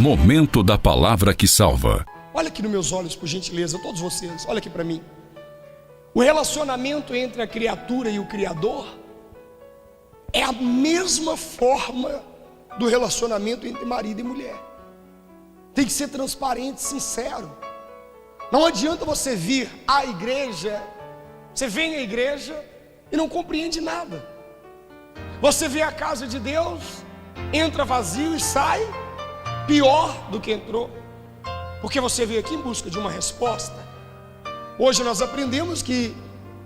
Momento da Palavra que Salva. Olha aqui nos meus olhos, por gentileza, todos vocês, olha aqui para mim. O relacionamento entre a criatura e o Criador é a mesma forma do relacionamento entre marido e mulher. Tem que ser transparente, sincero. Não adianta você vir à igreja, você vem à igreja e não compreende nada. Você vem à casa de Deus, entra vazio e sai pior do que entrou, porque você veio aqui em busca de uma resposta. Hoje nós aprendemos que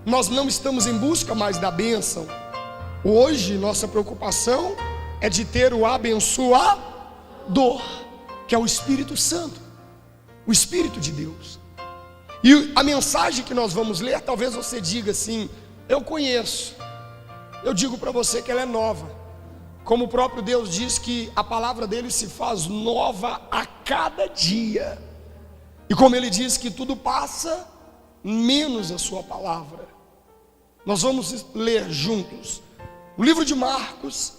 nós não estamos em busca mais da bênção. Hoje nossa preocupação é de ter o abençoador, que é o Espírito Santo, o Espírito de Deus. E a mensagem que nós vamos ler, talvez você diga assim: eu conheço. Eu digo para você que ela é nova. Como o próprio Deus diz que a palavra dele se faz nova a cada dia. E como ele diz que tudo passa, menos a sua palavra. Nós vamos ler juntos o livro de Marcos,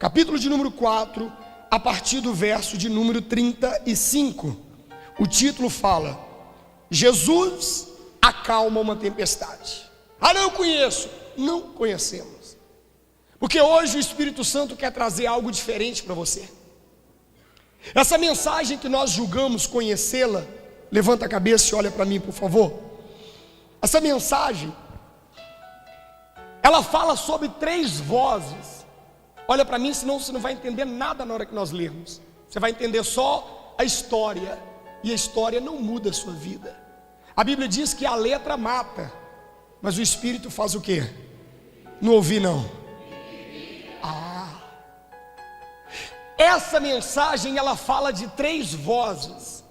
capítulo de número 4, a partir do verso de número 35. O título fala: Jesus acalma uma tempestade. Ah, não, eu conheço. Não conhecemos. Porque hoje o Espírito Santo quer trazer algo diferente para você. Essa mensagem que nós julgamos conhecê-la, levanta a cabeça e olha para mim, por favor. Essa mensagem, ela fala sobre 3 vozes. Olha para mim, senão você não vai entender nada na hora que nós lermos. Você vai entender só a história, e a história não muda a sua vida. A Bíblia diz que a letra mata, mas o Espírito faz o quê? Não ouvi não. Essa mensagem, ela fala de 3 vozes.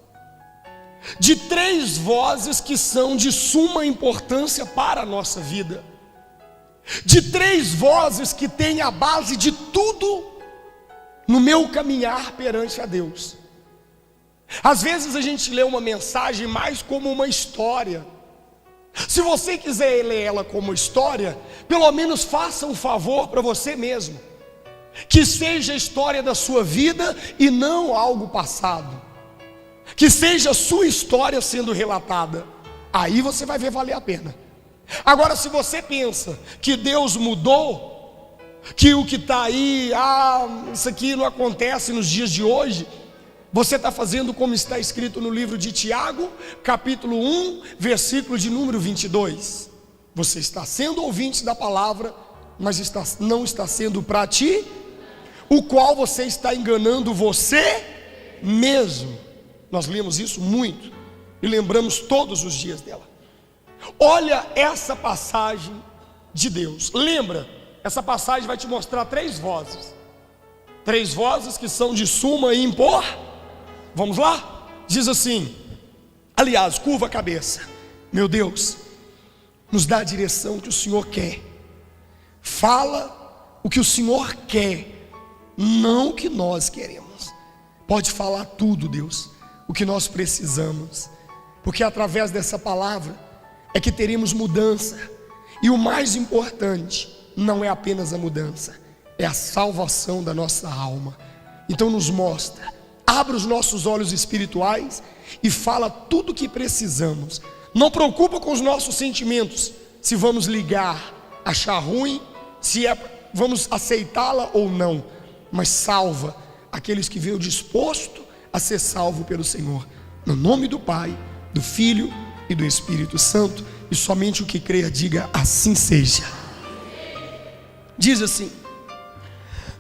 De 3 vozes que são de suma importância para a nossa vida. De 3 vozes que têm a base de tudo no meu caminhar perante a Deus. Às vezes a gente lê uma mensagem mais como uma história. Se você quiser ler ela como história, pelo menos faça um favor para você mesmo, que seja a história da sua vida e não algo passado. Que seja a sua história sendo relatada. Aí você vai ver valer a pena. Agora, se você pensa que Deus mudou, que o que está aí, isso aqui não acontece nos dias de hoje, você está fazendo como está escrito no livro de Tiago, capítulo 1, versículo de número 22. Você está sendo ouvinte da palavra, mas não está sendo para ti, o qual você está enganando você mesmo. Nós lemos isso muito e lembramos todos os dias dela. Olha essa passagem de Deus. Lembra, essa passagem vai te mostrar 3 vozes. 3 vozes que são de suma e impor. Vamos lá? Diz assim, aliás, curva a cabeça. Meu Deus, nos dá a direção que o Senhor quer. Fala o que o Senhor quer, não o que nós queremos. Pode falar tudo, Deus, o que nós precisamos, porque através dessa palavra é que teremos mudança. E o mais importante não é apenas a mudança, é a salvação da nossa alma. Então nos mostra, abre os nossos olhos espirituais e fala tudo o que precisamos. Não preocupa com os nossos sentimentos, se vamos ligar, achar ruim, se vamos aceitá-la ou não, mas salva aqueles que veio disposto a ser salvo pelo Senhor. No nome do Pai, do Filho e do Espírito Santo. E somente o que crer diga assim seja. Diz assim: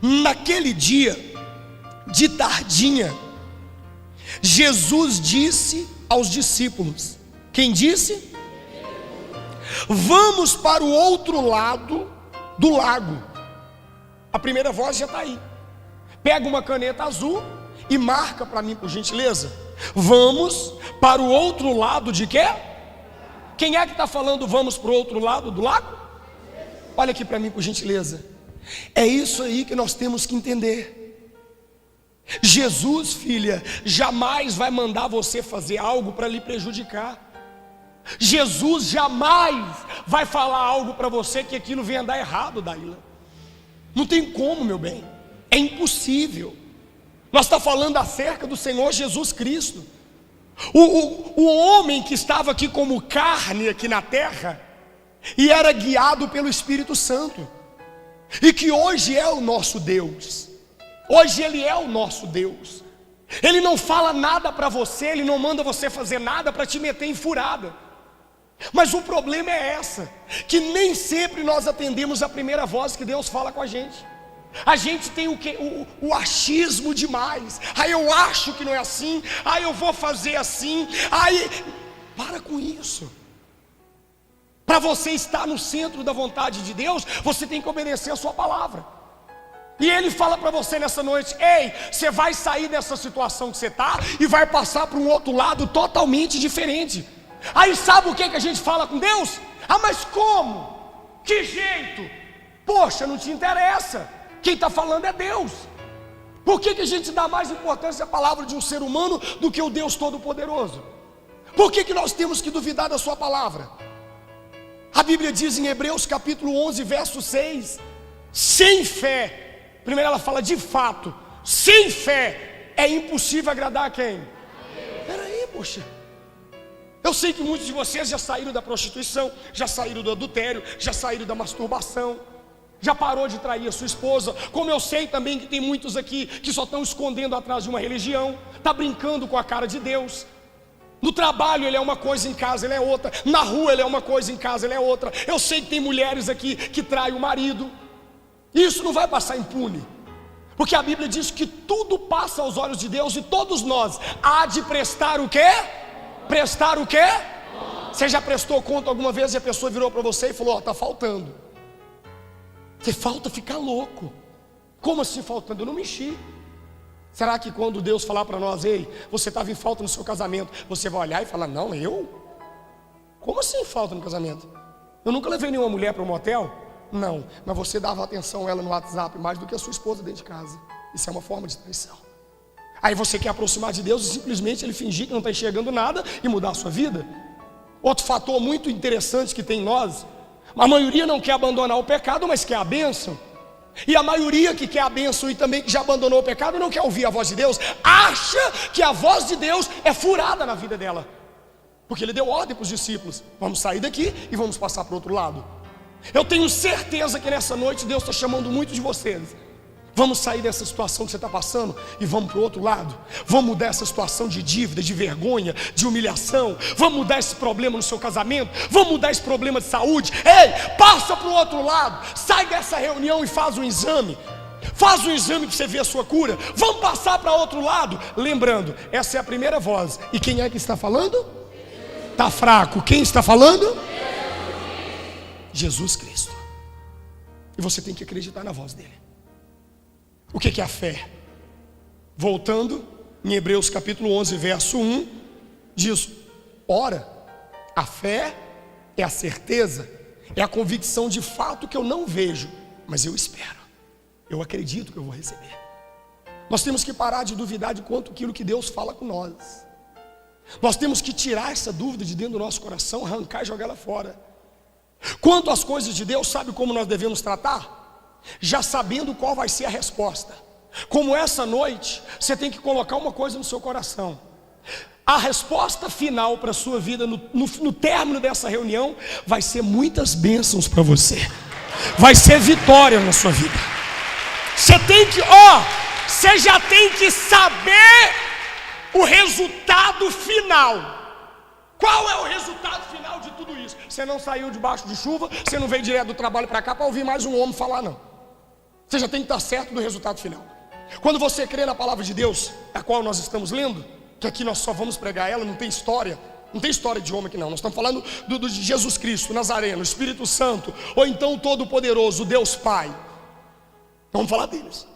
naquele dia de tardinha, Jesus disse aos discípulos. Quem disse? Vamos para o outro lado do lago. A primeira voz já está aí. Pega uma caneta azul e marca para mim, por gentileza. Vamos para o outro lado de quê? Quem é que está falando vamos para o outro lado do lago? Olha aqui para mim, por gentileza. É isso aí que nós temos que entender. Jesus, filha, jamais vai mandar você fazer algo para lhe prejudicar. Jesus jamais vai falar algo para você que aquilo venha dar errado, Daíla. Não tem como, meu bem. É impossível. Nós estamos falando acerca do Senhor Jesus Cristo. O homem que estava aqui como carne aqui na terra e era guiado pelo Espírito Santo, e que hoje é o nosso Deus. Hoje Ele é o nosso Deus. Ele não fala nada para você, Ele não manda você fazer nada para te meter em furada. Mas o problema é que nem sempre nós atendemos a primeira voz que Deus fala com a gente. A gente tem o achismo demais. Aí eu acho que não é assim, aí eu vou fazer assim, aí... Para com isso. Para você estar no centro da vontade de Deus, você tem que obedecer a sua palavra. E Ele fala para você nessa noite: ei, você vai sair dessa situação que você está e vai passar para um outro lado totalmente diferente. Aí sabe o que a gente fala com Deus? Ah, mas como? Que jeito? Poxa, não te interessa. Quem está falando é Deus. Por que a gente dá mais importância à palavra de um ser humano do que o Deus Todo-Poderoso? Por que nós temos que duvidar da sua palavra? A Bíblia diz em Hebreus capítulo 11, verso 6: sem fé, primeiro ela fala de fato, sem fé é impossível agradar a quem? Peraí, poxa. Eu sei que muitos de vocês já saíram da prostituição, já saíram do adultério, já saíram da masturbação, já parou de trair a sua esposa. Como eu sei também que tem muitos aqui que só estão escondendo atrás de uma religião, está brincando com a cara de Deus. No trabalho ele é uma coisa, em casa ele é outra. Na rua ele é uma coisa, em casa ele é outra. Eu sei que tem mulheres aqui que traem o marido. Isso não vai passar impune, porque a Bíblia diz que tudo passa aos olhos de Deus, e todos nós há de prestar o quê? Prestar o quê? Você já prestou conta alguma vez e a pessoa virou para você e falou: ó, está faltando. Você falta ficar louco. Como assim faltando? Eu não mexi. Será que quando Deus falar para nós: ei, você estava em falta no seu casamento, você vai olhar e falar: não, eu? Como assim falta no casamento? Eu nunca levei nenhuma mulher para um motel? Não, mas você dava atenção a ela no WhatsApp mais do que a sua esposa dentro de casa. Isso é uma forma de traição. Aí você quer aproximar de Deus e simplesmente Ele fingir que não está enxergando nada e mudar a sua vida. Outro fator muito interessante que tem em nós: a maioria não quer abandonar o pecado, mas quer a bênção. E a maioria que quer a bênção e também que já abandonou o pecado, não quer ouvir a voz de Deus, acha que a voz de Deus é furada na vida dela, porque Ele deu ordem para os discípulos: vamos sair daqui e vamos passar para o outro lado. Eu tenho certeza que nessa noite Deus está chamando muitos de vocês. Vamos sair dessa situação que você está passando e vamos para o outro lado. Vamos mudar essa situação de dívida, de vergonha, de humilhação. Vamos mudar esse problema no seu casamento. Vamos mudar esse problema de saúde. Ei, passa para o outro lado. Sai dessa reunião e faz um exame. Faz um exame para você ver a sua cura. Vamos passar para outro lado. Lembrando, essa é a primeira voz. E quem é que está falando? Está fraco. Quem está falando? Jesus Cristo. E você tem que acreditar na voz dele. O que é a fé? Voltando em Hebreus capítulo 11, verso 1, diz: ora, a fé é a certeza, é a convicção de fato que eu não vejo, mas eu espero, eu acredito que eu vou receber. Nós temos que parar de duvidar de quanto aquilo que Deus fala com nós. Nós temos que tirar essa dúvida de dentro do nosso coração, arrancar e jogar ela fora. Quanto às coisas de Deus, sabe como nós devemos tratar? Já sabendo qual vai ser a resposta. Como essa noite, você tem que colocar uma coisa no seu coração: a resposta final para a sua vida no término dessa reunião vai ser muitas bênçãos para você. Vai ser vitória na sua vida. Você tem que, você já tem que saber o resultado final. Qual é o resultado final de tudo isso? Você não saiu debaixo de chuva, você não veio direto do trabalho para cá para ouvir mais um homem falar, não. Você já tem que estar certo do resultado final. Quando você crê na palavra de Deus, a qual nós estamos lendo, que aqui nós só vamos pregar ela, não tem história de homem aqui não. Nós estamos falando de Jesus Cristo, Nazareno, Espírito Santo, ou então o Todo-Poderoso, Deus Pai. Vamos falar deles.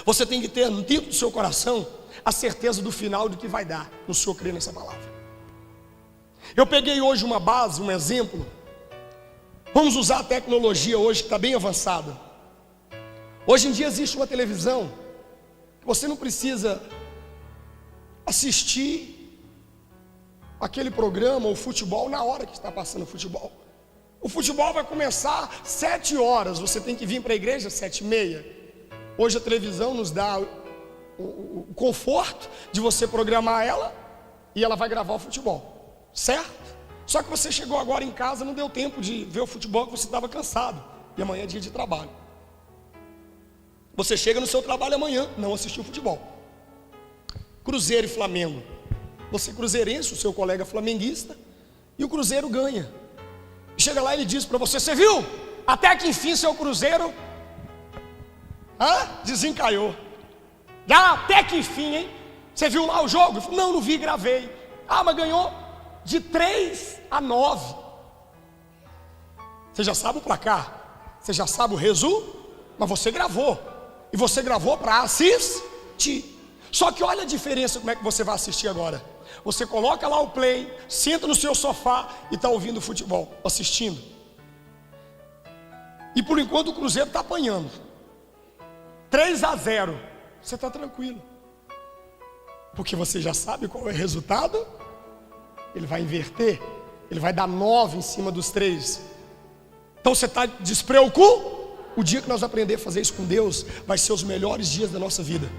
Você tem que ter dentro do seu coração a certeza do final do que vai dar no senhor crer nessa palavra. Eu peguei hoje uma base, um exemplo. Vamos usar a tecnologia hoje que está bem avançada. Hoje em dia existe uma televisão que você não precisa assistir aquele programa ou futebol na hora que está passando o futebol. O futebol vai começar 7 horas, você tem que vir para a igreja às 7h30. Hoje a televisão nos dá o conforto de você programar ela e ela vai gravar o futebol, certo? Só que você chegou agora em casa, não deu tempo de ver o futebol, que você estava cansado, e amanhã é dia de trabalho. Você chega no seu trabalho amanhã, não assistiu futebol. Cruzeiro e Flamengo. Você cruzeirense, o seu colega flamenguista, e o Cruzeiro ganha. Chega lá e ele diz para você: você viu? Até que enfim seu Cruzeiro desencaiou. Já até que enfim, hein? Você viu lá o jogo? Não, não vi, gravei. Mas ganhou de 3-9. Você já sabe o placar, você já sabe o resumo, mas você gravou. E você gravou para assistir. Só que olha a diferença, como é que você vai assistir agora. Você coloca lá o play, senta no seu sofá e está ouvindo futebol, assistindo. E por enquanto o Cruzeiro está apanhando 3-0, você está tranquilo, porque você já sabe qual é o resultado. Ele vai inverter, ele vai dar 9 em cima dos 3. Então você está despreocupado. O dia que nós aprender a fazer isso com Deus, vai ser os melhores dias da nossa vida.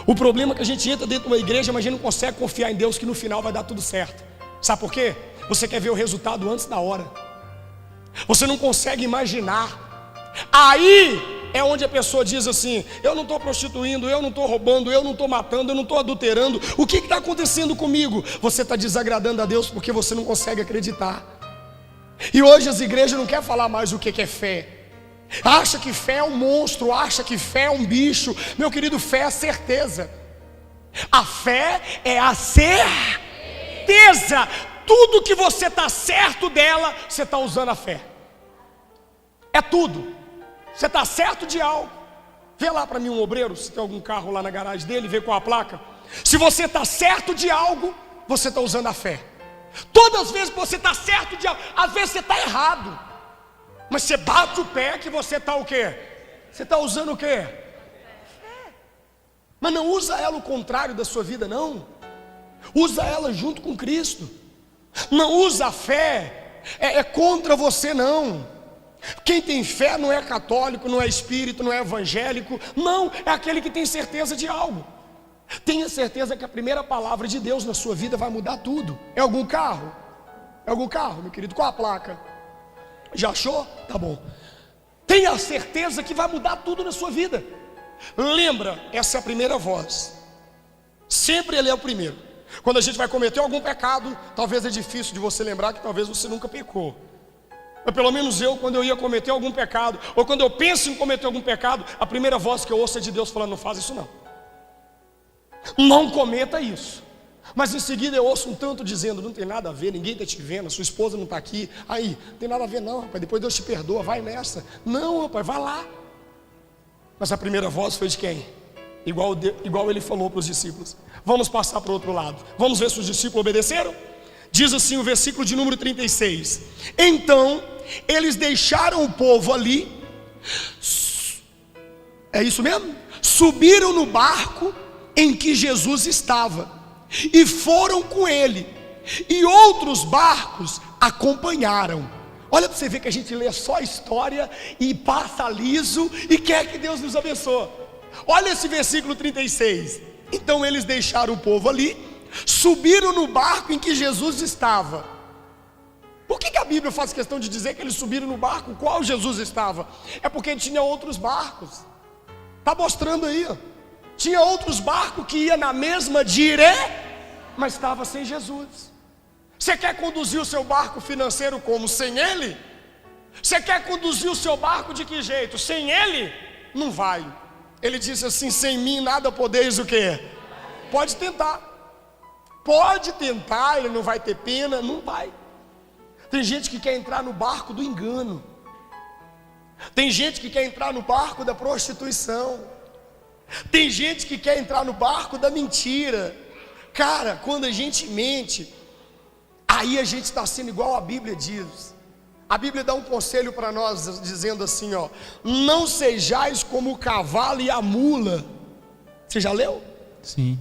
O problema é que a gente entra dentro de uma igreja, mas a gente não consegue confiar em Deus que no final vai dar tudo certo. Sabe por quê? Você quer ver o resultado antes da hora. Você não consegue imaginar. Aí é onde a pessoa diz assim: eu não estou prostituindo, eu não estou roubando, eu não estou matando, eu não estou adulterando. O que está acontecendo comigo? Você está desagradando a Deus porque você não consegue acreditar. E hoje as igrejas não querem falar mais o que é fé. Acha que fé é um monstro, acha que fé é um bicho. Meu querido, fé é a certeza. A fé é a certeza. Tudo que você está certo dela, você está usando a fé. É tudo. Você está certo de algo. Vê lá para mim um obreiro, se tem algum carro lá na garagem dele, vê com a placa. Se você está certo de algo, você está usando a fé. Todas as vezes que você está certo de algo, às vezes você está errado, mas você bate o pé que você está o quê? Você está usando o quê? Fé. Mas não usa ela o contrário da sua vida, não. Usa ela junto com Cristo. Não usa a fé contra você, não. Quem tem fé não é católico, não é espírito, não é evangélico. Não, é aquele que tem certeza de algo. Tenha certeza que a primeira palavra de Deus na sua vida vai mudar tudo. É algum carro? É algum carro, meu querido? Qual a placa? Já achou? Tá bom. Tenha certeza que vai mudar tudo na sua vida. Lembra, essa é a primeira voz. Sempre ele é o primeiro. Quando a gente vai cometer algum pecado, talvez é difícil de você lembrar que talvez você nunca pecou. Mas pelo menos eu, quando eu ia cometer algum pecado, ou quando eu penso em cometer algum pecado, a primeira voz que eu ouço é de Deus falando: não faz isso não. Não cometa isso. Mas em seguida eu ouço um tanto dizendo: não tem nada a ver, ninguém está te vendo, a sua esposa não está aqui. Aí, não tem nada a ver não, rapaz, depois Deus te perdoa, vai nessa. Não, rapaz, vai lá. Mas a primeira voz foi de quem? Igual ele falou para os discípulos. Vamos passar para o outro lado. Vamos ver se os discípulos obedeceram? Diz assim o versículo de número 36. Então, eles deixaram o povo ali. É isso mesmo? Subiram no barco em que Jesus estava e foram com ele, e outros barcos acompanharam. Olha para você ver que a gente lê só a história e passa liso e quer que Deus nos abençoe. Olha esse versículo 36. Então eles deixaram o povo ali, subiram no barco em que Jesus estava. Por que a Bíblia faz questão de dizer que eles subiram no barco qual Jesus estava? É porque tinha outros barcos. Está mostrando aí, ó. Tinha outros barcos que iam na mesma direção, mas estava sem Jesus. Você quer conduzir o seu barco financeiro como? Sem Ele? Você quer conduzir o seu barco de que jeito? Sem Ele? Não vai. Ele disse assim: sem mim nada podeis o quê? Pode tentar. Pode tentar, ele não vai ter pena, não vai. Tem gente que quer entrar no barco do engano. Tem gente que quer entrar no barco da prostituição. Tem gente que quer entrar no barco da mentira. Cara, quando a gente mente, aí a gente está sendo igual a Bíblia diz. A Bíblia dá um conselho para nós, dizendo assim, ó: não sejais como o cavalo e a mula. Você já leu? Sim.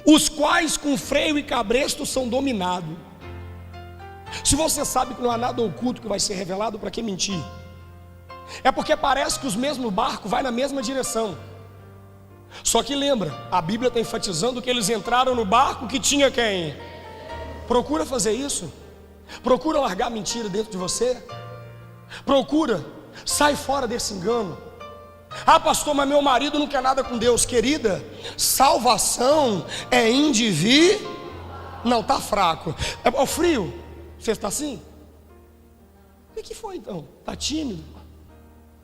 Os quais com freio e cabresto são dominados. Se você sabe que não há nada oculto que vai ser revelado, para que mentir? É porque parece que os mesmos barcos vai na mesma direção. Só que lembra, a Bíblia está enfatizando que eles entraram no barco que tinha quem? Procura fazer isso. Procura largar mentira dentro de você. Procura, sai fora desse engano. Ah, pastor, mas meu marido não quer nada com Deus. Querida, salvação é indivíduo. Não, tá fraco. É o frio. Você está assim? O que foi então? Está tímido?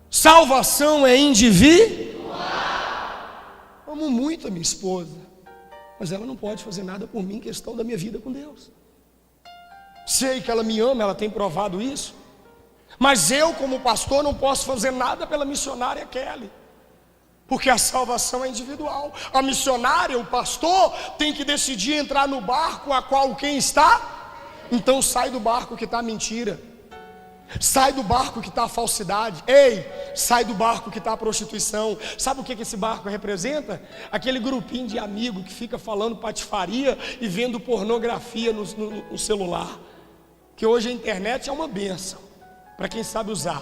Salvação é indivíduo. Amo muito a minha esposa, mas ela não pode fazer nada por mim em questão da minha vida com Deus. Sei que ela me ama, ela tem provado isso. Mas eu, como pastor, não posso fazer nada pela missionária Kelly, porque a salvação é individual. A missionária, o pastor, tem que decidir entrar no barco a qual quem está. Então sai do barco que está a mentira. Sai do barco que está a falsidade. Ei, sai do barco que está a prostituição. Sabe o que esse barco representa? Aquele grupinho de amigos que fica falando patifaria e vendo pornografia no celular. Que hoje a internet é uma bênção para quem sabe usar.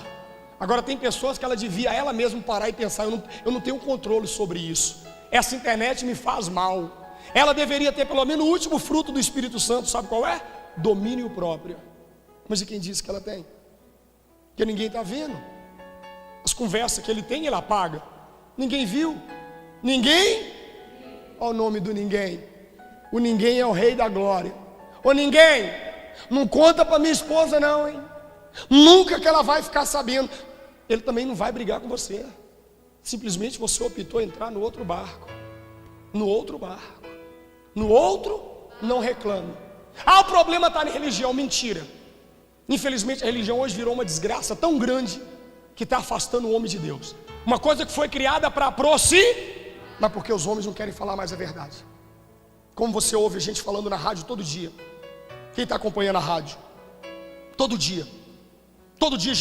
Agora tem pessoas que ela devia ela mesma parar e pensar: eu não tenho controle sobre isso. Essa internet me faz mal. Ela deveria ter pelo menos o último fruto do Espírito Santo. Sabe qual é? Domínio próprio. Mas e quem disse que ela tem? Que ninguém está vendo. As conversas que ele tem, ele apaga. Ninguém viu. Ninguém. Olha o nome do ninguém. O ninguém é o rei da glória. Ô ninguém, não conta para minha esposa não, hein? Nunca que ela vai ficar sabendo. Ele também não vai brigar com você. Simplesmente você optou entrar no outro barco. No outro barco. No outro, não reclame. Ah, o problema está na religião. Mentira. Infelizmente a religião hoje virou uma desgraça tão grande que está afastando o homem de Deus. Uma coisa que foi criada para aproximar, mas porque os homens não querem falar mais a verdade. Como você ouve a gente falando na rádio todo dia. Quem está acompanhando a rádio? Todo dia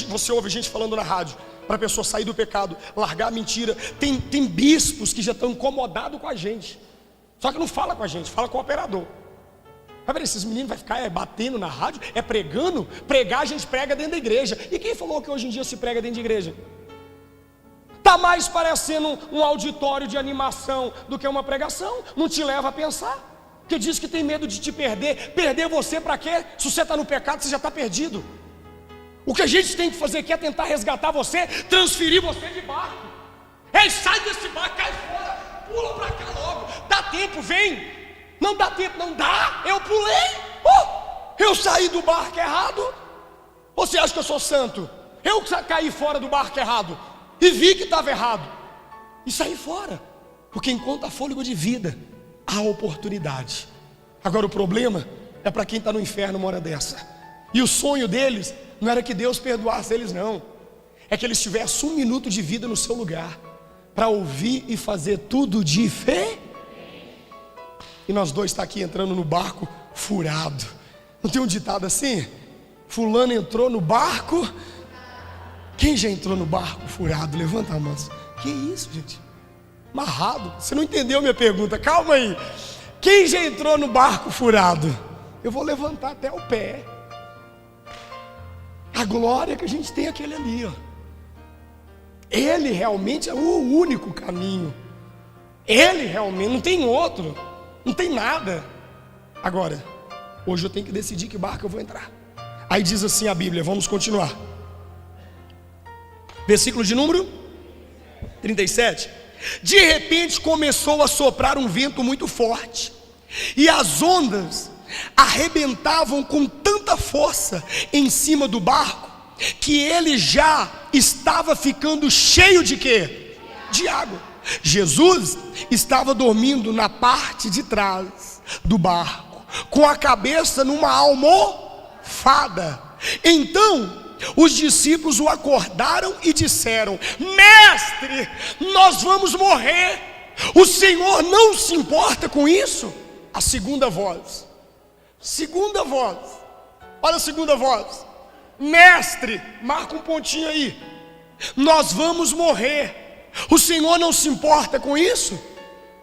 você ouve gente falando na rádio para a pessoa sair do pecado, largar a mentira. Tem bispos que já estão incomodados com a gente, só que não fala com a gente, fala com o operador. Esses meninos vão ficar batendo na rádio, pregando. Pregar a gente prega dentro da igreja. E quem falou que hoje em dia se prega dentro de igreja? Está mais parecendo um auditório de animação do que uma pregação. Não te leva a pensar. Porque diz que tem medo de te perder. Perder você para quê? Se você está no pecado, você já está perdido. O que a gente tem que fazer aqui é tentar resgatar você, transferir você de barco. Ei, sai desse barco, cai fora, pula para cá logo. Dá tempo, vem. Não dá tempo, não dá. Eu pulei. Eu saí do barco errado. Ou você acha que eu sou santo? Eu caí fora do barco errado e vi que estava errado e saí fora. Porque enquanto há fôlego de vida, há oportunidade. Agora o problema é para quem está no inferno uma hora dessa. E o sonho deles não era que Deus perdoasse eles, não. É que eles tivessem 1 minuto de vida no seu lugar para ouvir e fazer tudo de fé. E nós dois está aqui entrando no barco furado. Não tem um ditado assim? Fulano entrou no barco. Quem já entrou no barco furado? Levanta a mão. Que isso, gente? Amarrado. Você não entendeu minha pergunta, calma aí. Quem já entrou no barco furado? Eu vou levantar até o pé. A glória que a gente tem é aquele ali, ó. Ele realmente é o único caminho. Ele realmente, não tem outro. Não tem nada. Agora, hoje eu tenho que decidir que barco eu vou entrar. Aí diz assim a Bíblia, vamos continuar. Versículo de número 37. De repente começou a soprar um vento muito forte, e as ondas arrebentavam com tanta força em cima do barco, que ele já estava ficando cheio de quê? De água. Jesus estava dormindo na parte de trás do barco, com a cabeça numa almofada. Então os discípulos o acordaram e disseram: Mestre, nós vamos morrer. O Senhor não se importa com isso? A segunda voz. Olha a segunda voz. Mestre, marca um pontinho aí. Nós vamos morrer. O Senhor não se importa com isso?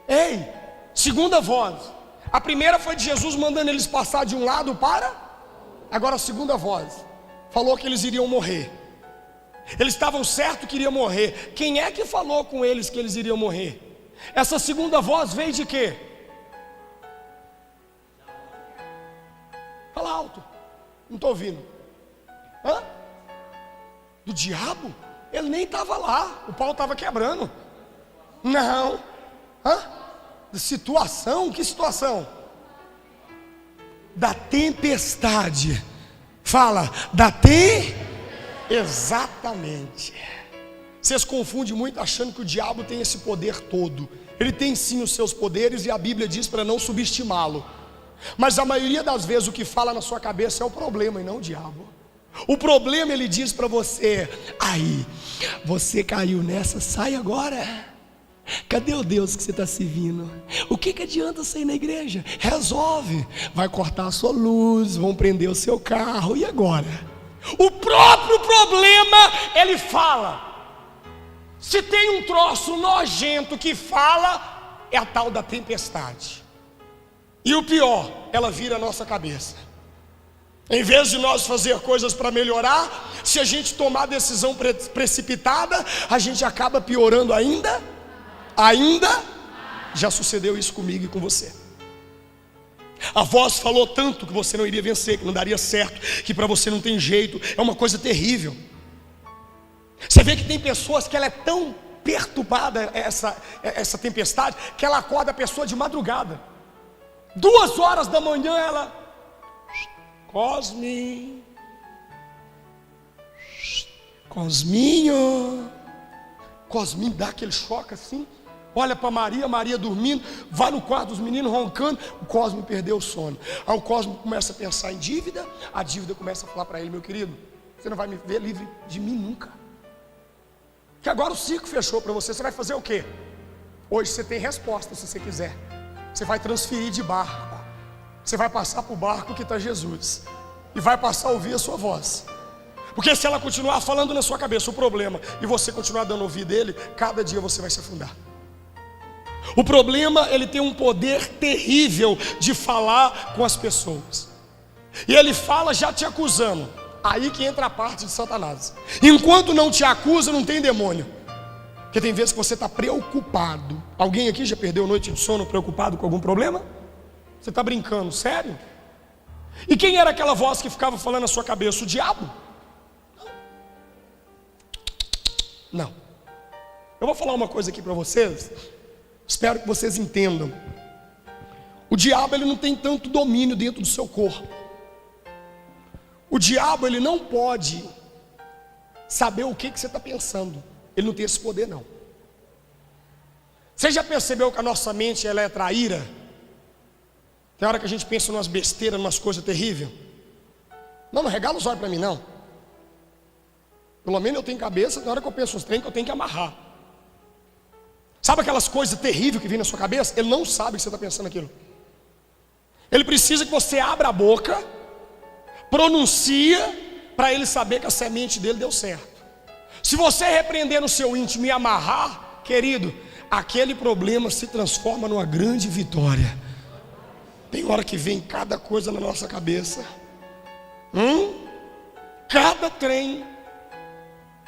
Ei, segunda voz. A primeira foi de Jesus mandando eles passar de um lado para. Agora a segunda voz falou que eles iriam morrer. Eles estavam certos que iriam morrer. Quem é que falou com eles que eles iriam morrer? Essa segunda voz veio de quê? Fala alto. Não estou ouvindo. Hã? Do diabo? Ele nem estava lá. O pau estava quebrando. Não. Hã? Situação? Que situação? Da tempestade. Fala, exatamente. Vocês confundem muito achando que o diabo tem esse poder todo. Ele tem sim os seus poderes e a Bíblia diz para não subestimá-lo. Mas a maioria das vezes o que fala na sua cabeça é o problema e não o diabo. O problema ele diz para você: aí, você caiu nessa, sai agora. Cadê o Deus que você está servindo? O que adianta você ir na igreja? Resolve. Vai cortar a sua luz, vão prender o seu carro, e agora? O próprio problema ele fala. Se tem um troço nojento que fala, é a tal da tempestade. E o pior, ela vira a nossa cabeça. Em vez de nós fazer coisas para melhorar, se a gente tomar decisão precipitada, a gente acaba piorando ainda. Já sucedeu isso comigo e com você. A voz falou tanto que você não iria vencer, que não daria certo, que para você não tem jeito. É uma coisa terrível. Você vê que tem pessoas que ela é tão perturbada, essa tempestade, que ela acorda a pessoa de madrugada. 2 horas da manhã ela: Cosminho, Cosminho dá aquele choque assim. Olha para Maria dormindo, vai no quarto dos meninos roncando. O Cosme perdeu o sono. Aí o Cosme começa a pensar em dívida. A dívida começa a falar para ele: meu querido, você não vai me ver livre de mim nunca. Que agora o circo fechou para você. Você vai fazer o quê? Hoje você tem resposta se você quiser. Você vai transferir de barco. Você vai passar para o barco que está Jesus. E vai passar a ouvir a sua voz. Porque se ela continuar falando na sua cabeça o problema e você continuar dando ouvido dele, cada dia você vai se afundar. O problema, ele tem um poder terrível de falar com as pessoas. E ele fala já te acusando. Aí que entra a parte de Satanás. Enquanto não te acusa, não tem demônio. Porque tem vezes que você está preocupado. Alguém aqui já perdeu noite de sono preocupado com algum problema? Você está brincando, sério? E quem era aquela voz que ficava falando na sua cabeça? O diabo? Não. Eu vou falar uma coisa aqui para vocês. Espero que vocês entendam. O diabo ele não tem tanto domínio dentro do seu corpo. O diabo ele não pode saber o que você está pensando. Ele não tem esse poder não. Você já percebeu que a nossa mente ela é traíra? Tem hora que a gente pensa em umas besteiras, em umas coisas terríveis. Não regala os olhos para mim não. Pelo menos eu tenho cabeça. Na hora que eu penso nos trem que eu tenho que amarrar. Sabe aquelas coisas terríveis que vem na sua cabeça? Ele não sabe que você está pensando aquilo. Ele precisa que você abra a boca, pronuncia, para ele saber que a semente dele deu certo. Se você repreender no seu íntimo e amarrar, querido, aquele problema se transforma numa grande vitória. Tem hora que vem cada coisa na nossa cabeça. Cada trem.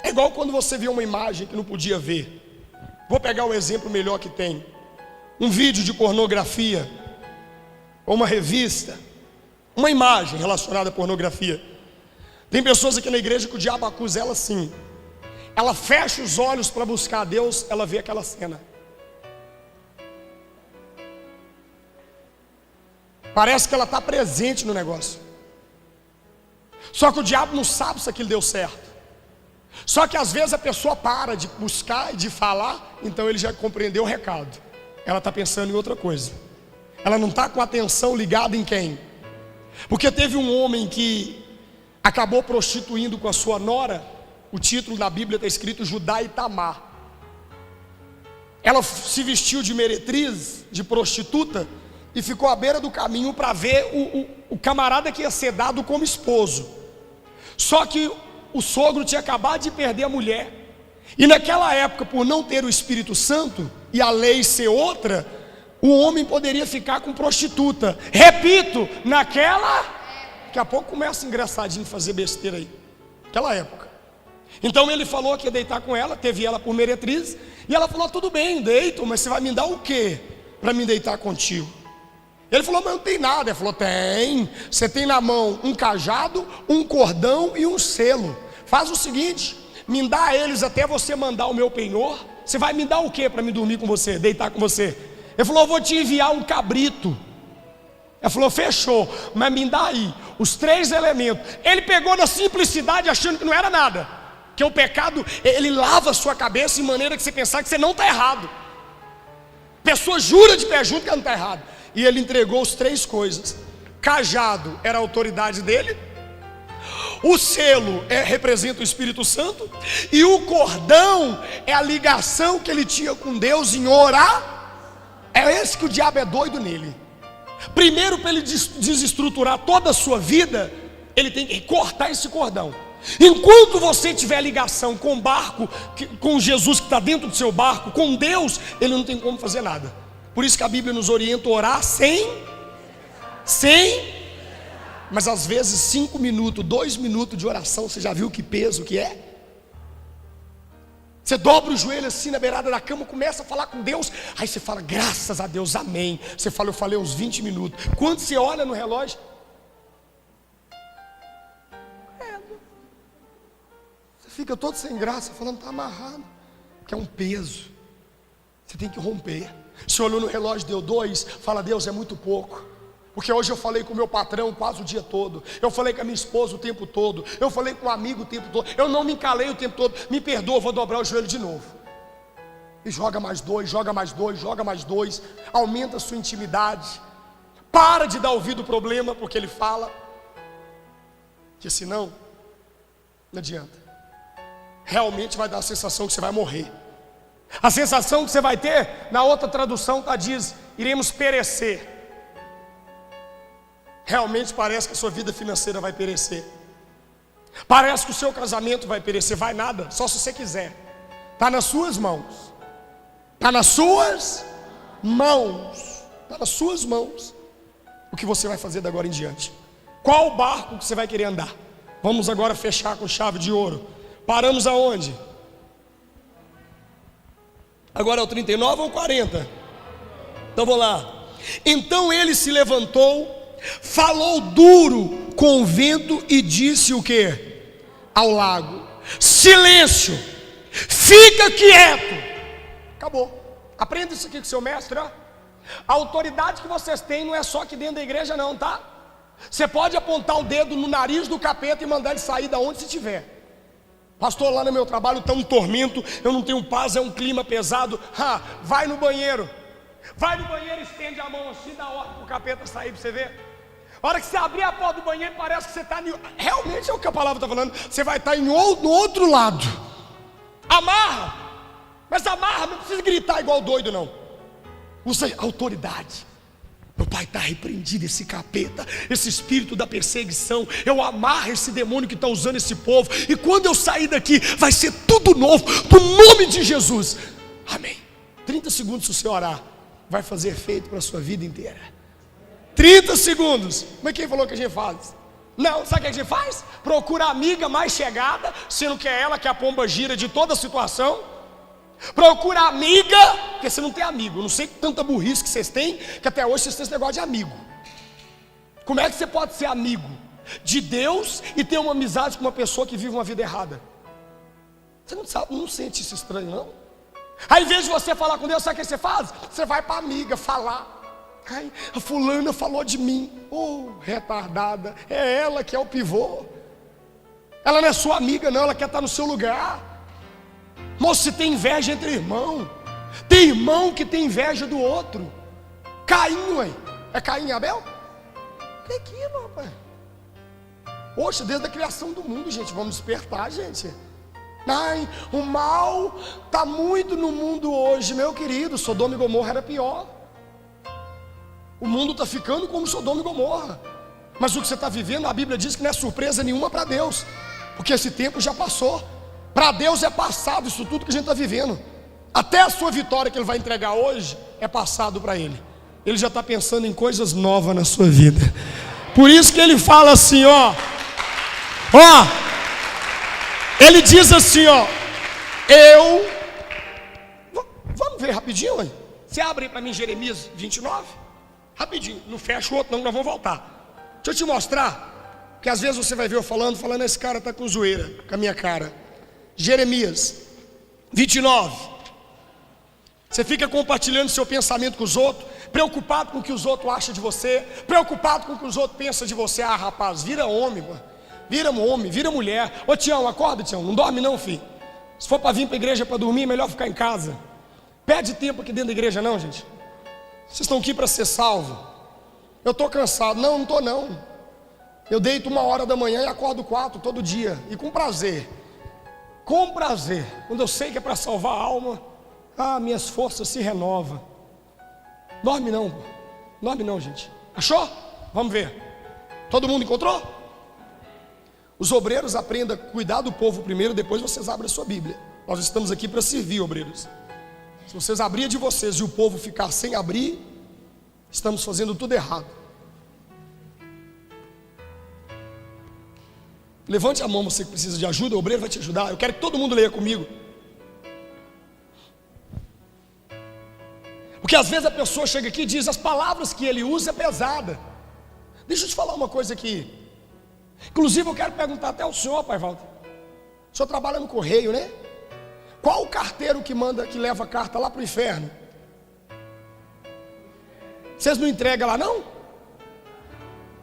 É igual quando você vê uma imagem que não podia ver. Vou pegar o exemplo melhor que tem. Um vídeo de pornografia, ou uma revista, uma imagem relacionada à pornografia. Tem pessoas aqui na igreja que o diabo acusa ela assim. Ela fecha os olhos para buscar a Deus, ela vê aquela cena. Parece que ela está presente no negócio. Só que o diabo não sabe se aquilo deu certo. Só que às vezes a pessoa para de buscar e de falar, então ele já compreendeu o recado. Ela está pensando em outra coisa. Ela não está com a atenção ligada em quem? Porque teve um homem que acabou prostituindo com a sua nora. O título na Bíblia está escrito Judá e Tamar. Ela se vestiu de meretriz, de prostituta, e ficou à beira do caminho para ver o camarada que ia ser dado como esposo. Só que o sogro tinha acabado de perder a mulher. E naquela época, por não ter o Espírito Santo e a lei ser outra, o homem poderia ficar com prostituta. Repito, naquela... Daqui a pouco começa engraçadinho fazer besteira aí. Naquela época. Então ele falou que ia deitar com ela, teve ela por meretriz, e ela falou: tudo bem, deito, mas você vai me dar o quê para me deitar contigo? Ele falou: mas não tem nada. Ele falou: tem, você tem na mão um cajado, um cordão e um selo. Faz o seguinte, me dá eles até você mandar o meu penhor. Você vai me dar o quê para me dormir com você, deitar com você? Ele falou: eu vou te enviar um cabrito. Ela falou: fechou, mas me dá aí os 3 elementos. Ele pegou na simplicidade, achando que não era nada, que o pecado, ele lava a sua cabeça de maneira que você pensar que você não está errado. A pessoa jura de pé junto que ela não está errado. E ele entregou as 3 coisas. Cajado era a autoridade dele, o selo representa o Espírito Santo, e o cordão é a ligação que ele tinha com Deus em orar. É esse que o diabo é doido nele. Primeiro, para ele desestruturar toda a sua vida, ele tem que cortar esse cordão. Enquanto você tiver ligação com o barco, com Jesus que está dentro do seu barco, com Deus, ele não tem como fazer nada. Por isso que a Bíblia nos orienta a orar mas às vezes 5 minutos, 2 minutos de oração, você já viu que peso que é? Você dobra o joelho assim na beirada da cama, começa a falar com Deus, aí você fala: graças a Deus, amém. Você fala: eu falei uns 20 minutos. Quando você olha no relógio, fica todo sem graça, falando: está amarrado, que é um peso, você tem que romper. Se olhou no relógio, deu 2, fala: Deus, é muito pouco, porque hoje eu falei com o meu patrão quase o dia todo, eu falei com a minha esposa o tempo todo, eu falei com um amigo o tempo todo, eu não me calei o tempo todo, me perdoa, vou dobrar o joelho de novo. E joga mais 2, joga mais 2, joga mais 2, aumenta a sua intimidade, para de dar ouvido ao problema, porque ele fala, que senão, não adianta. Realmente vai dar a sensação que você vai morrer. A sensação que você vai ter, na outra tradução diz: iremos perecer. Realmente parece que a sua vida financeira vai perecer. Parece que o seu casamento vai perecer. Vai nada, só se você quiser. Está nas suas mãos. Está nas suas mãos. Está nas suas mãos. O que você vai fazer de agora em diante? Qual barco que você vai querer andar? Vamos agora fechar com chave de ouro. Paramos aonde? Agora é o 39 ou 40? Então vamos lá. Então ele se levantou, falou duro com o vento e disse o que? Ao lago: silêncio, fica quieto. Acabou. Aprenda isso aqui com seu mestre, ó. A autoridade que vocês têm não é só aqui dentro da igreja não, tá? Você pode apontar o dedo no nariz do capeta e mandar ele sair da onde você estiver. Pastor, lá no meu trabalho está um tormento, eu não tenho paz, é um clima pesado. Vai no banheiro. Vai no banheiro, estende a mão assim, dá ordem para o capeta sair para você ver. A hora que você abrir a porta do banheiro, parece que você está... Realmente é o que a palavra está falando. Você vai estar no outro lado. Amarra. Mas amarra, não precisa gritar igual doido não. Usa autoridade. Meu pai, está repreendido esse capeta, esse espírito da perseguição. Eu amarro esse demônio que está usando esse povo. E quando eu sair daqui, vai ser tudo novo, no nome de Jesus. Amém. 30 segundos se você orar, vai fazer efeito para a sua vida inteira. 30 segundos. Mas quem falou que a gente faz? Não, sabe o que a gente faz? Procura a amiga mais chegada, sendo que é ela que é a pomba gira de toda a situação. Procura amiga, porque você não tem amigo. Eu não sei tanta burrice que vocês têm, que até hoje vocês têm esse negócio de amigo. Como é que você pode ser amigo de Deus e ter uma amizade com uma pessoa que vive uma vida errada? Você não sente isso estranho não? Aí, ao invés de você falar com Deus, sabe o que você faz? Você vai para a amiga falar: ai, a fulana falou de mim. Retardada, é ela que é o pivô. Ela não é sua amiga não, ela quer estar no seu lugar. Moço, se tem inveja entre irmão, tem irmão que tem inveja do outro. Caim, ué. É Caim e Abel? Que aquilo, rapaz? Poxa, desde a criação do mundo, gente, vamos despertar, gente. Ai, o mal está muito no mundo hoje, meu querido. Sodoma e Gomorra era pior. O mundo está ficando como Sodoma e Gomorra. Mas o que você está vivendo, a Bíblia diz que não é surpresa nenhuma para Deus, porque esse tempo já passou. Para Deus é passado isso tudo que a gente está vivendo. Até a sua vitória que Ele vai entregar hoje é passado para Ele. Ele já está pensando em coisas novas na sua vida. Por isso que Ele fala assim, Ele diz assim, ó, vamos ver rapidinho, hein? Você abre aí para mim Jeremias 29, rapidinho, não fecha o outro não, nós vamos voltar. Deixa eu te mostrar, que às vezes você vai ver eu falando, esse cara tá com zoeira, com a minha cara. Jeremias 29. Você fica compartilhando seu pensamento com os outros, preocupado com o que os outros acham de você, preocupado com o que os outros pensam de você. Ah, rapaz, vira homem, mano. Vira homem, vira mulher. Ô Tião, acorda, Tião, não dorme não, filho. Se for para vir para a igreja para dormir, é melhor ficar em casa. Perde tempo aqui dentro da igreja não, gente. Vocês estão aqui para ser salvo. Eu estou cansado. Não estou não. Eu deito 1h da manhã e acordo 4 todo dia. E com prazer. Com prazer. Quando eu sei que é para salvar a alma, minhas forças se renovam. Dorme não, pô. Dorme não, gente. Achou? Vamos ver. Todo mundo encontrou? Os obreiros aprendam a cuidar do povo primeiro, depois vocês abrem a sua Bíblia. Nós estamos aqui para servir, obreiros. Se vocês abrirem de vocês e o povo ficar sem abrir, estamos fazendo tudo errado. Levante a mão, você que precisa de ajuda, o obreiro vai te ajudar. Eu quero que todo mundo leia comigo. Porque às vezes a pessoa chega aqui e diz, as palavras que ele usa é pesada. Deixa eu te falar uma coisa aqui. Inclusive eu quero perguntar até ao senhor, pai Walter. O senhor trabalha no correio, né? Qual o carteiro que leva a carta lá para o inferno? Vocês não entregam lá não?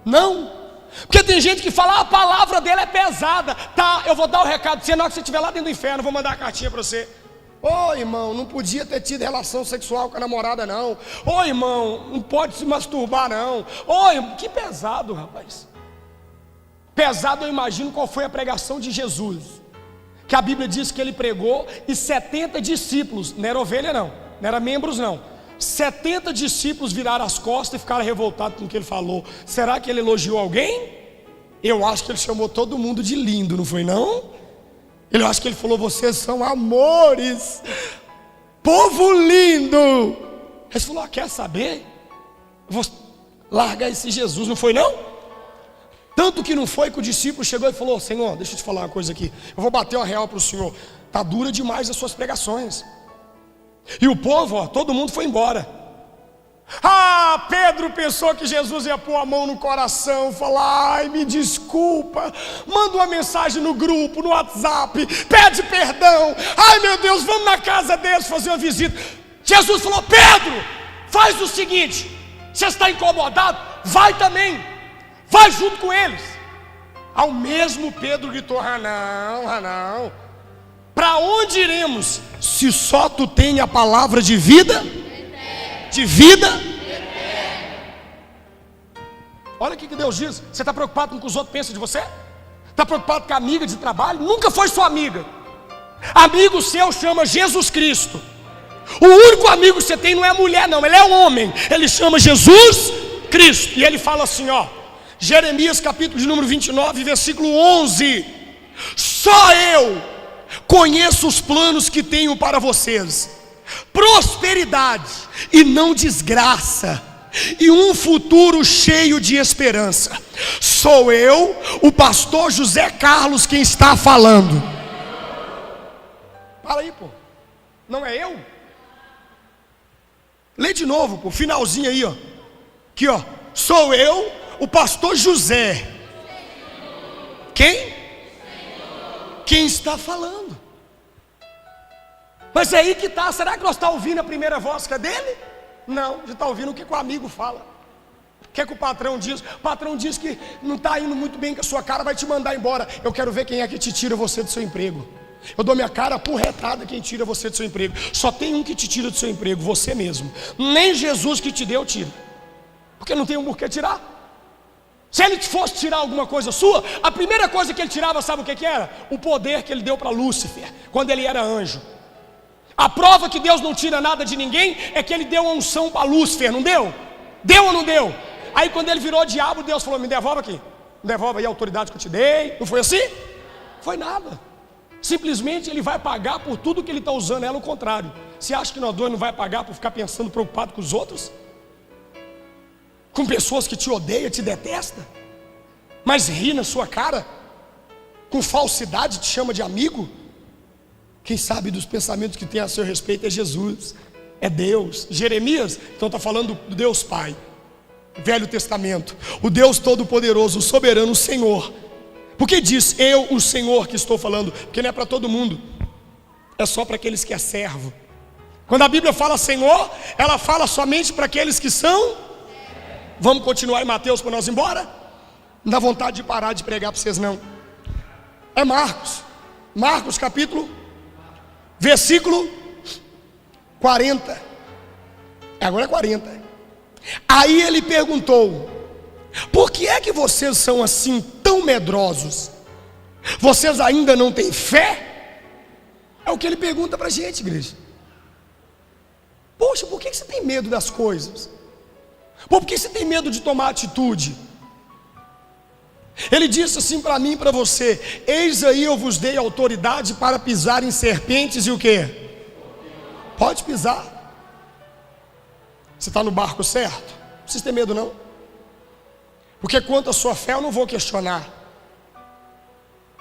Não? Porque tem gente que fala, a palavra dele é pesada. Tá, eu vou dar o recado para você, na hora que você estiver lá dentro do inferno, eu vou mandar a cartinha para você. Ô irmão, não podia ter tido relação sexual com a namorada não. Ô irmão, não pode se masturbar não. Ô irmão, que pesado, rapaz. Pesado, eu imagino qual foi a pregação de Jesus, que a Bíblia diz que ele pregou e 70 discípulos, não era ovelha não era membros não, 70 discípulos viraram as costas e ficaram revoltados com o que ele falou. Será que ele elogiou alguém? Eu acho que ele chamou todo mundo de lindo, não foi não? Eu acho que ele falou, vocês são amores, povo lindo. Ele falou, quer saber? Eu vou largar esse Jesus, não foi não? Tanto que não foi que o discípulo chegou e falou, Senhor, deixa eu te falar uma coisa aqui, eu vou bater uma real para o Senhor, está dura demais as suas pregações. E o povo, todo mundo foi embora. Pedro pensou que Jesus ia pôr a mão no coração, falar, ai me desculpa, manda uma mensagem no grupo, no WhatsApp, pede perdão, ai meu Deus, vamos na casa deles fazer uma visita. Jesus falou, Pedro, faz o seguinte, você está incomodado? Vai também, vai junto com eles. Ao mesmo Pedro gritou, não, para onde iremos, se só tu tem a palavra de vida? De vida? Olha o que Deus diz. Você está preocupado com o que os outros pensam de você? Está preocupado com a amiga de trabalho? Nunca foi sua amiga. Amigo seu chama Jesus Cristo. O único amigo que você tem não é a mulher não, ele é o homem. Ele chama Jesus Cristo. E ele fala assim, ó, Jeremias capítulo de número 29, versículo 11. Só eu conheço os planos que tenho para vocês, prosperidade e não desgraça, e um futuro cheio de esperança. Sou eu, o pastor José Carlos, quem está falando. Fala aí, pô. Não é eu? Lê de novo, pô, finalzinho aí, ó. Aqui, ó. Sou eu, o pastor José. Quem? Quem está falando. Mas é aí que está. Será que nós estamos ouvindo a primeira voz que é dele? Não, já está ouvindo o que o amigo fala. O que é que o patrão diz? O patrão diz que não está indo muito bem com a sua cara, vai te mandar embora. Eu quero ver quem é que te tira você do seu emprego. Eu dou minha cara porretada quem tira você do seu emprego. Só tem um que te tira do seu emprego, você mesmo. Nem Jesus que te deu tira, porque não tem um porquê tirar. Se ele fosse tirar alguma coisa sua, a primeira coisa que ele tirava, sabe o que era? O poder que ele deu para Lúcifer, quando ele era anjo. A prova que Deus não tira nada de ninguém é que ele deu a unção para Lúcifer, não deu? Deu ou não deu? Aí quando ele virou diabo, Deus falou, me devolve aqui, me devolve aí a autoridade que eu te dei. Não foi assim? Foi nada. Simplesmente ele vai pagar por tudo que ele está usando, é o contrário. Você acha que nós dois não vai pagar por ficar pensando, preocupado com os outros? Com pessoas que te odeiam, te detestam, mas ri na sua cara? com falsidade te chama de amigo? Quem sabe dos pensamentos que tem a seu respeito é Jesus, é Deus. Jeremias, então está falando do Deus Pai, Velho Testamento, o Deus Todo-Poderoso, o Soberano, o Senhor. Por que diz eu, o Senhor, que estou falando? Porque não é para todo mundo, é só para aqueles que é servo. Quando a Bíblia fala Senhor, ela fala somente para aqueles que são. Vamos continuar em Mateus para nós ir embora? Não dá vontade de parar de pregar para vocês não. É Marcos capítulo, versículo 40. Agora é 40. Aí ele perguntou: por que é que vocês são assim tão medrosos? Vocês ainda não têm fé? É o que ele pergunta para a gente, igreja. Poxa, por que você tem medo das coisas? Por que você tem medo de tomar atitude? Ele disse assim para mim e para você: eis aí eu vos dei autoridade para pisar em serpentes e o quê? Pode pisar. Você está no barco certo? Não precisa ter medo não. Porque quanto à sua fé eu não vou questionar.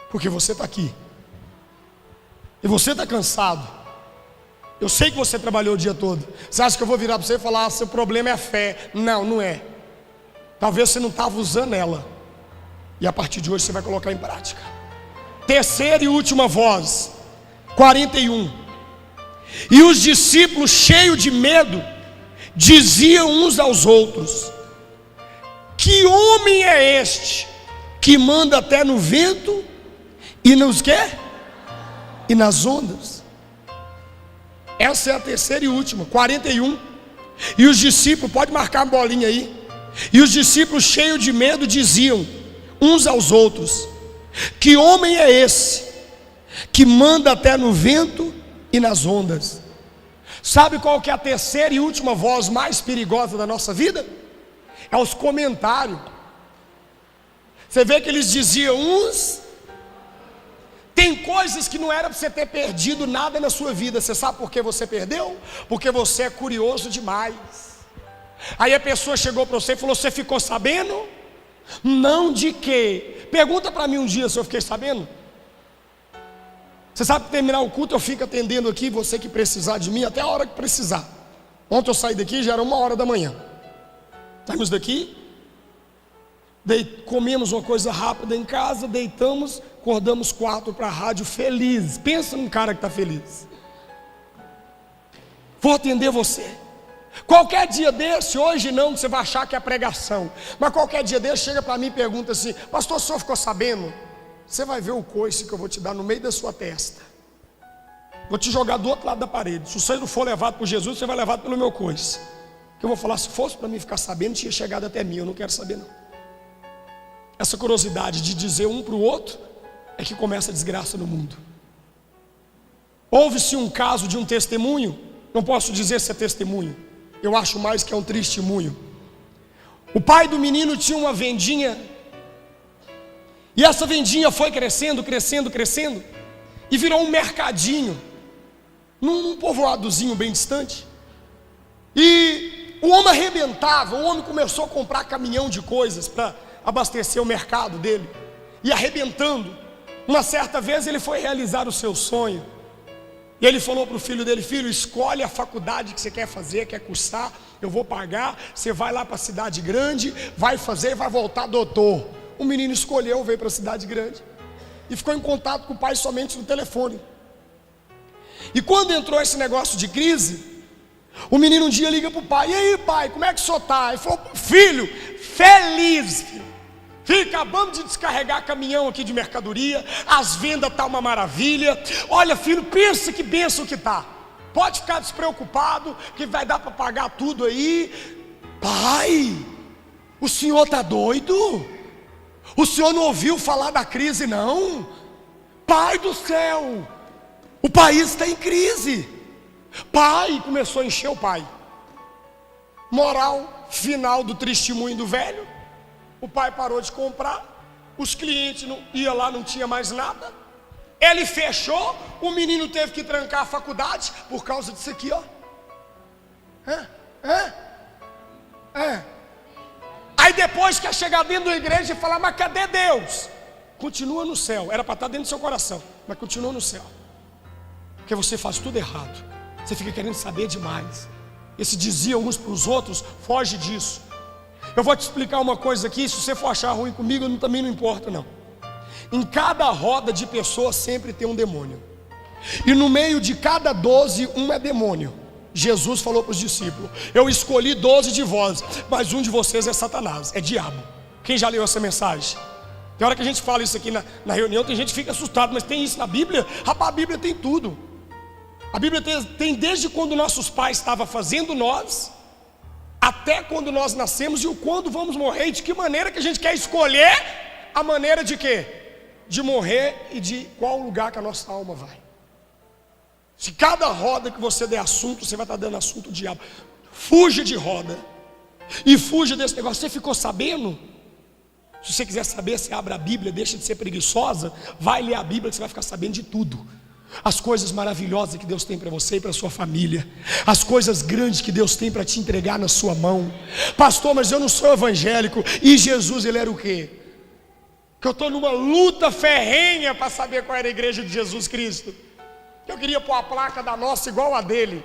Porque você está aqui. E você está cansado. Eu sei que você trabalhou o dia todo. Você acha que eu vou virar para você e falar: seu problema é a fé? Não, não é. Talvez você não estava usando ela. E a partir de hoje você vai colocar em prática. Terceira e última voz, 41. E os discípulos, cheios de medo, diziam uns aos outros: que homem é este que manda até no vento e nos quê? E nas ondas? Essa é a terceira e última, 41. E os discípulos, pode marcar a bolinha aí. E os discípulos, cheios de medo, diziam uns aos outros: que homem é esse que manda até no vento e nas ondas? Sabe qual que é a terceira e última voz mais perigosa da nossa vida? É os comentários. Você vê que eles diziam uns. Tem coisas que não era para você ter perdido nada na sua vida. Você sabe por que você perdeu? Porque você é curioso demais. Aí a pessoa chegou para você e falou: você ficou sabendo? Não de quê? Pergunta para mim um dia se eu fiquei sabendo. Você sabe que terminar o culto eu fico atendendo aqui, você que precisar de mim, até a hora que precisar. Ontem eu saí daqui, já era 1h da manhã. Saímos daqui, comemos uma coisa rápida em casa, deitamos, acordamos 4 para a rádio, feliz. Pensa num cara que está feliz. Vou atender você. Qualquer dia desse, hoje não, que você vai achar que é pregação, mas qualquer dia desse chega para mim e pergunta assim: pastor, o senhor ficou sabendo? Você vai ver o coice que eu vou te dar no meio da sua testa. Vou te jogar do outro lado da parede. Se você não for levado por Jesus, você vai levado pelo meu coice. Que eu vou falar: se fosse para mim ficar sabendo, tinha chegado até mim. Eu não quero saber não. Essa curiosidade de dizer um para o outro é que começa a desgraça no mundo. Houve-se um caso de um testemunho. Não posso dizer se é testemunho, eu acho mais que é um testemunho. O pai do menino tinha uma vendinha, e essa vendinha foi crescendo, crescendo, crescendo, e virou um mercadinho, num povoadozinho bem distante. E o homem arrebentava, o homem começou a comprar caminhão de coisas para abastecer o mercado dele, e arrebentando. Uma certa vez ele foi realizar o seu sonho, e ele falou para o filho dele: filho, escolhe a faculdade que você quer fazer, quer cursar, eu vou pagar, você vai lá para a cidade grande, vai fazer e vai voltar doutor. O menino escolheu, veio para a cidade grande, e ficou em contato com o pai somente no telefone. E quando entrou esse negócio de crise, o menino um dia liga para o pai: e aí pai, como é que o senhor está? Ele falou: filho, feliz, filho. Acabamos de descarregar caminhão aqui de mercadoria, as vendas estão uma maravilha. Olha filho, pensa que bênção que está. Pode ficar despreocupado, que vai dar para pagar tudo aí. Pai, o senhor está doido? O senhor não ouviu falar da crise não? Pai do céu, o país está em crise. Pai, começou a encher o pai. Moral final do testemunho do velho: o pai parou de comprar, os clientes não iam lá, não tinha mais nada. Ele fechou, o menino teve que trancar a faculdade por causa disso aqui, ó. Aí depois quer chegar dentro da igreja e falar: mas cadê Deus? continua no céu. Era para estar dentro do seu coração, mas continua no céu. Porque você faz tudo errado. Você fica querendo saber demais. Esse dizia uns para os outros, foge disso. Eu vou te explicar uma coisa aqui. Se você for achar ruim comigo, também não importa não. Em cada roda de pessoas sempre tem um demônio. E no meio de cada 12, um é demônio. Jesus falou para os discípulos: eu escolhi 12 de vós, mas um de vocês é Satanás, é diabo. Quem já leu essa mensagem? Tem hora que a gente fala isso aqui na reunião, tem gente que fica assustado, mas tem isso na Bíblia? Rapaz, a Bíblia tem tudo. A Bíblia tem desde quando nossos pais estavam fazendo nós, até quando nós nascemos e o quando vamos morrer, e de que maneira que a gente quer escolher a maneira de quê? De morrer e de qual lugar que a nossa alma vai. Se cada roda que você der assunto, você vai estar dando assunto do diabo. Fuja de roda. E fuja desse negócio. Você ficou sabendo? Se você quiser saber, você abre a Bíblia, deixa de ser preguiçosa, vai ler a Bíblia que você vai ficar sabendo de tudo. As coisas maravilhosas que Deus tem para você e para sua família. As coisas grandes que Deus tem para te entregar na sua mão. Pastor, mas eu não sou evangélico. E Jesus, ele era o quê? Que eu estou numa luta ferrenha para saber qual era a igreja de Jesus Cristo. Eu queria pôr a placa da nossa igual a dele.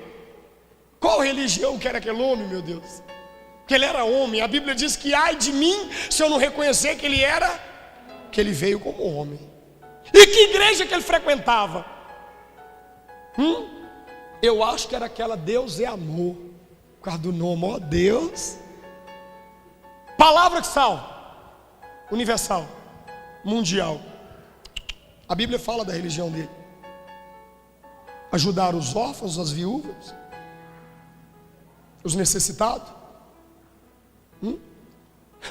Qual religião que era aquele homem, meu Deus? Que ele era homem. A Bíblia diz que ai de mim se eu não reconhecer que ele era, que ele veio como homem. E que igreja que ele frequentava? Eu acho que era aquela Deus é amor. Por causa do nome, ó Deus. Palavra que salva. Universal. Mundial. A Bíblia fala da religião dele. Ajudar os órfãos, as viúvas, os necessitados,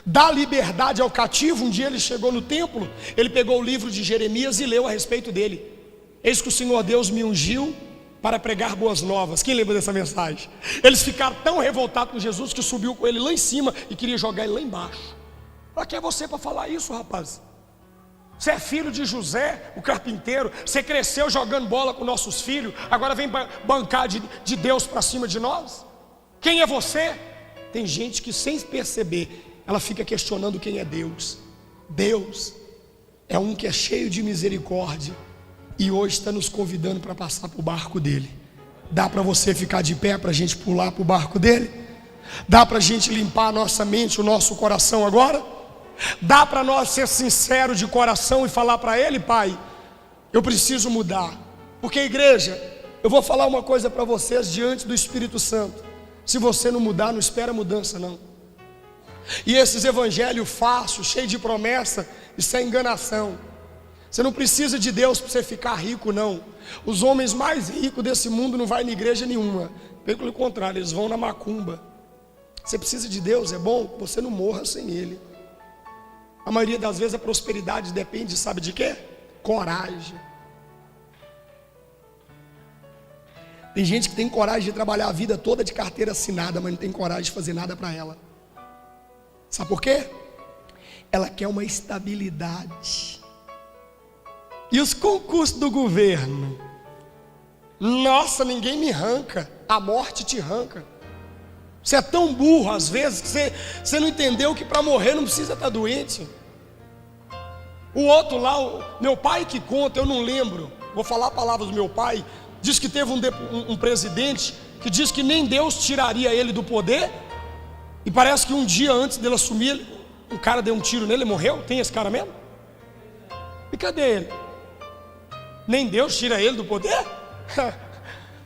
dar liberdade ao cativo. Um dia ele chegou no templo, ele pegou o livro de Jeremias e leu a respeito dele. Eis que o Senhor Deus me ungiu para pregar boas novas. Quem lembra dessa mensagem? Eles ficaram tão revoltados com Jesus que subiu com ele lá em cima e queria jogar ele lá embaixo. Para que é você para falar isso, rapaz? Você é filho de José, o carpinteiro. Você cresceu jogando bola com nossos filhos. Agora vem bancar de Deus para cima de nós? Quem é você? Tem gente que sem perceber, ela fica questionando quem é Deus. Deus é um que é cheio de misericórdia. E hoje está nos convidando para passar para o barco dele. Dá para você ficar de pé para a gente pular para o barco dele? Dá para a gente limpar a nossa mente, o nosso coração agora? Dá para nós ser sinceros de coração e falar para ele: Pai, eu preciso mudar. Porque igreja, eu vou falar uma coisa para vocês diante do Espírito Santo. Se você não mudar, não espera mudança não. E esses evangelhos fáceis, cheios de promessa, isso é enganação. Você não precisa de Deus para você ficar rico não. Os homens mais ricos desse mundo não vão na igreja nenhuma. Pelo contrário, eles vão na macumba. Você precisa de Deus, é bom que você não morra sem ele. A maioria das vezes a prosperidade depende, sabe de quê? Coragem. Tem gente que tem coragem de trabalhar a vida toda de carteira assinada, mas não tem coragem de fazer nada para ela. Sabe por quê? Ela quer uma estabilidade. E os concursos do governo? Nossa, ninguém me arranca. A morte te arranca. Você é tão burro às vezes que você não entendeu que para morrer não precisa estar doente. O outro lá, meu pai que conta, eu não lembro, vou falar a palavra do meu pai. Diz que teve um presidente que diz que nem Deus tiraria ele do poder. E parece que um dia antes dele assumir, um cara deu um tiro nele e morreu. Tem esse cara mesmo? E cadê ele? Nem Deus tira ele do poder?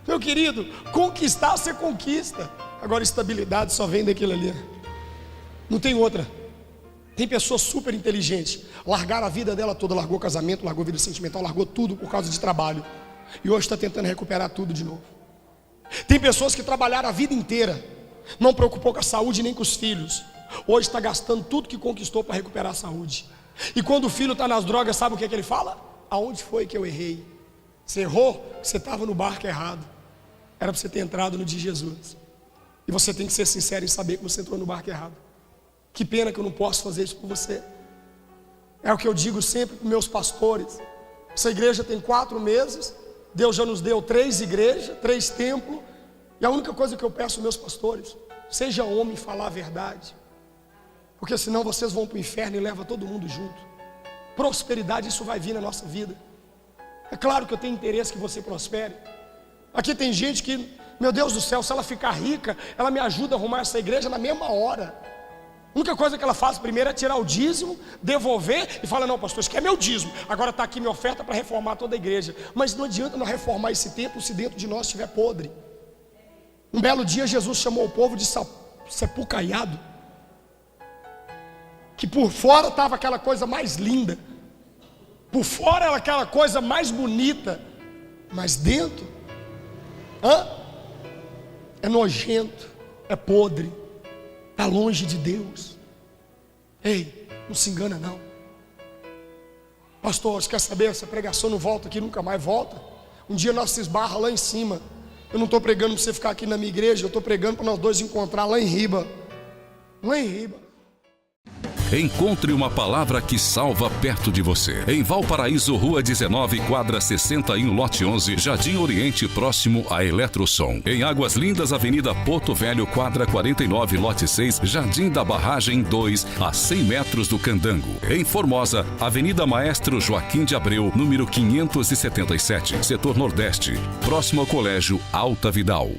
Meu querido, conquistar você conquista. Agora estabilidade só vem daquilo ali. Não tem outra. Tem pessoas super inteligentes, largaram a vida dela toda, largou casamento, largou vida sentimental, largou tudo por causa de trabalho. E hoje está tentando recuperar tudo de novo. Tem pessoas que trabalharam a vida inteira, não preocupou com a saúde nem com os filhos. Hoje está gastando tudo que conquistou para recuperar a saúde. E quando o filho está nas drogas, sabe o que ele fala? Aonde foi que eu errei? Você errou? Você estava no barco errado. Era para você ter entrado no de Jesus. E você tem que ser sincero em saber que você entrou no barco errado. Que pena que eu não posso fazer isso por você. É o que eu digo sempre para meus pastores. Essa igreja tem 4 meses. Deus já nos deu 3 igrejas, 3 templos. E a única coisa que eu peço aos meus pastores: seja homem e falar a verdade. Porque senão vocês vão para o inferno e levam todo mundo junto. prosperidade, isso vai vir na nossa vida. É claro que eu tenho interesse que você prospere. Aqui tem gente que, meu Deus do céu, se ela ficar rica, ela me ajuda a arrumar essa igreja na mesma hora. A única coisa que ela faz primeiro é tirar o dízimo, devolver e fala: não, pastor, isso aqui é meu dízimo, agora está aqui minha oferta para reformar toda a igreja. Mas não adianta nós reformar esse templo se dentro de nós estiver podre. Um belo dia Jesus chamou o povo de sepulcaiado, que por fora estava aquela coisa mais linda, por fora era aquela coisa mais bonita, mas dentro é nojento, é podre, está longe de Deus. Ei, não se engana não. Pastor, você quer saber? Essa pregação não volta aqui, nunca mais volta. Um dia nós se esbarra lá em cima. Eu não estou pregando para você ficar aqui na minha igreja, eu estou pregando para nós dois encontrar lá em Riba. Lá em Riba. Encontre uma palavra que salva perto de você. Em Valparaíso, Rua 19, quadra 61, lote 11, Jardim Oriente, próximo a Eletrosom. Em Águas Lindas, Avenida Porto Velho, quadra 49, lote 6, Jardim da Barragem 2, a 100 metros do Candango. Em Formosa, Avenida Maestro Joaquim de Abreu, número 577, setor Nordeste, próximo ao Colégio Alta Vidal.